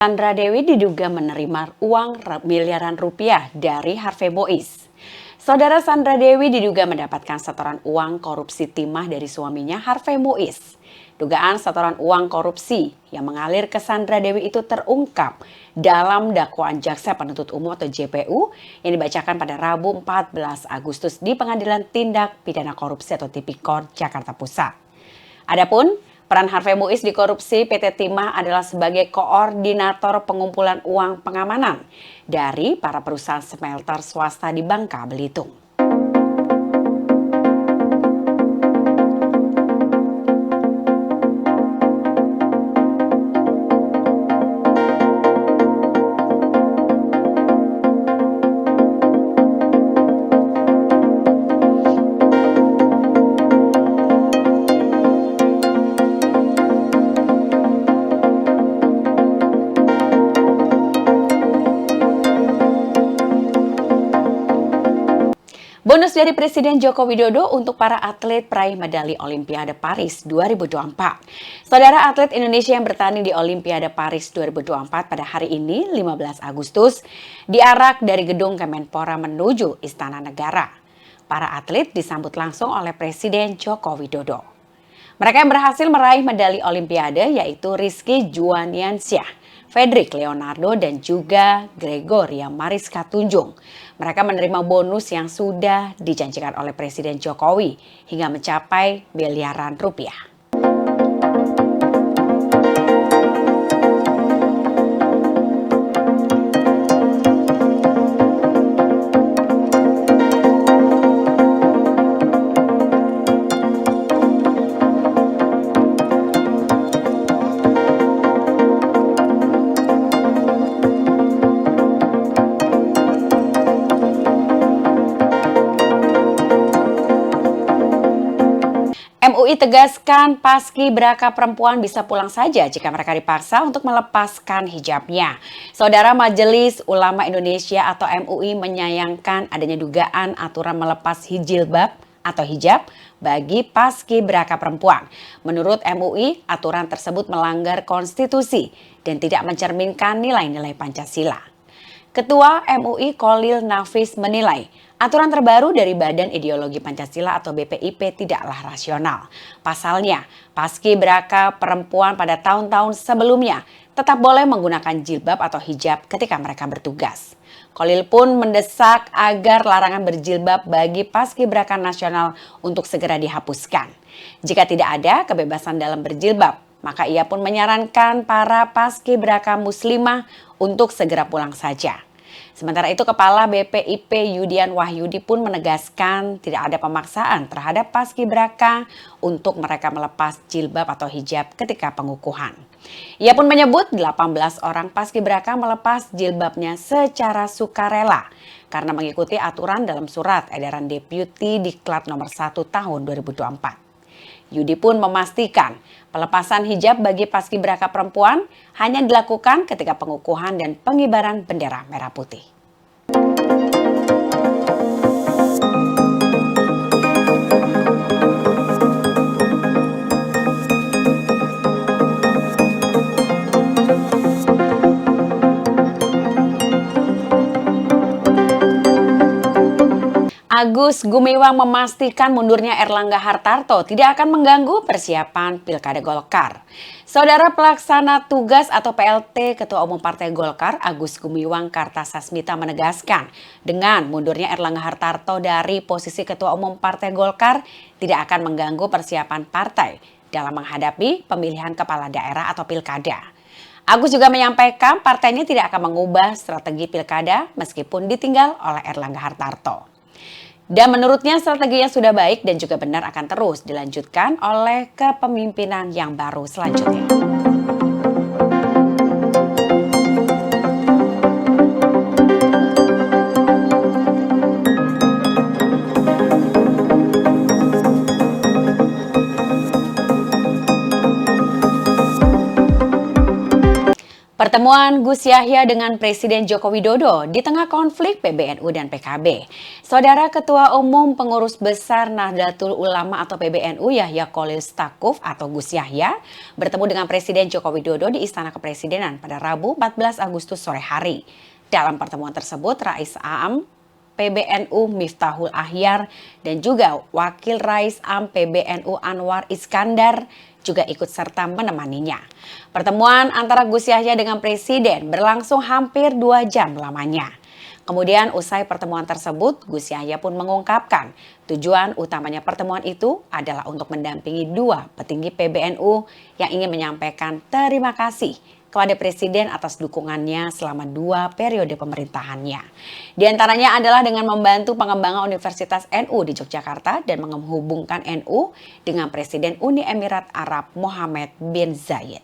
Sandra Dewi diduga menerima uang miliaran rupiah dari Harvey Mois. Saudara Sandra Dewi diduga mendapatkan setoran uang korupsi timah dari suaminya Harvey Mois. Dugaan setoran uang korupsi yang mengalir ke Sandra Dewi itu terungkap dalam dakwaan Jaksa Penuntut Umum atau JPU yang dibacakan pada Rabu 14 Agustus di Pengadilan Tindak Pidana Korupsi atau Tipikor Jakarta Pusat. Adapun peran Harvey Mois di korupsi PT Timah adalah sebagai koordinator pengumpulan uang pengamanan dari para perusahaan smelter swasta di Bangka Belitung. Bonus dari Presiden Joko Widodo untuk para atlet peraih medali Olimpiade Paris 2024. Saudara atlet Indonesia yang bertanding di Olimpiade Paris 2024 pada hari ini, 15 Agustus, diarak dari gedung Kemenpora menuju Istana Negara. Para atlet disambut langsung oleh Presiden Joko Widodo. Mereka yang berhasil meraih medali Olimpiade yaitu Rizky Juwaniansyah, Fedrik Leonardo, dan juga Gregoria Mariska Tunjung. Mereka menerima bonus yang sudah dijanjikan oleh Presiden Jokowi hingga mencapai miliaran rupiah. MUI tegaskan paskibraka perempuan bisa pulang saja jika mereka dipaksa untuk melepaskan hijabnya. Saudara Majelis Ulama Indonesia atau MUI menyayangkan adanya dugaan aturan melepas jilbab atau hijab bagi paskibraka perempuan. Menurut MUI, aturan tersebut melanggar konstitusi dan tidak mencerminkan nilai-nilai Pancasila. Ketua MUI Kholil Nafis menilai aturan terbaru dari Badan Ideologi Pancasila atau BPIP tidaklah rasional. Pasalnya, paskibraka perempuan pada tahun-tahun sebelumnya tetap boleh menggunakan jilbab atau hijab ketika mereka bertugas. Kholil pun mendesak agar larangan berjilbab bagi paskibraka nasional untuk segera dihapuskan. Jika tidak ada kebebasan dalam berjilbab, maka ia pun menyarankan para paskibraka muslimah untuk segera pulang saja. Sementara itu, Kepala BPIP Yudian Wahyudi pun menegaskan tidak ada pemaksaan terhadap paskibraka untuk mereka melepas jilbab atau hijab ketika pengukuhan. Ia pun menyebut 18 orang paskibraka melepas jilbabnya secara sukarela karena mengikuti aturan dalam surat edaran Deputi Diklat nomor 1 tahun 2024. Yudi pun memastikan pelepasan hijab bagi paskibraka perempuan hanya dilakukan ketika pengukuhan dan pengibaran bendera merah putih. Agus Gumiwang memastikan mundurnya Erlangga Hartarto tidak akan mengganggu persiapan Pilkada Golkar. Saudara Pelaksana Tugas atau PLT Ketua Umum Partai Golkar Agus Gumiwang Kartasasmita menegaskan dengan mundurnya Erlangga Hartarto dari posisi Ketua Umum Partai Golkar tidak akan mengganggu persiapan partai dalam menghadapi pemilihan kepala daerah atau Pilkada. Agus juga menyampaikan partainya tidak akan mengubah strategi Pilkada meskipun ditinggal oleh Erlangga Hartarto. Dan menurutnya strateginya sudah baik dan juga benar akan terus dilanjutkan oleh kepemimpinan yang baru selanjutnya. Pertemuan Gus Yahya dengan Presiden Joko Widodo di tengah konflik PBNU dan PKB. Saudara Ketua Umum Pengurus Besar Nahdlatul Ulama atau PBNU Yahya Kholil Stakuf atau Gus Yahya bertemu dengan Presiden Joko Widodo di Istana Kepresidenan pada Rabu 14 Agustus sore hari. Dalam pertemuan tersebut, Rais Am PBNU Miftahul Ahyar dan juga Wakil Rais Am PBNU Anwar Iskandar juga ikut serta menemaninya. Pertemuan antara Gus Yahya dengan Presiden berlangsung hampir 2 jam lamanya. Kemudian usai pertemuan tersebut, Gus Yahya pun mengungkapkan tujuan utamanya pertemuan itu adalah untuk mendampingi 2 petinggi PBNU yang ingin menyampaikan terima kasih kepada Presiden atas dukungannya selama 2 periode pemerintahannya. Di antaranya adalah dengan membantu pengembangan Universitas NU di Yogyakarta dan menghubungkan NU dengan Presiden Uni Emirat Arab Mohammed bin Zayed.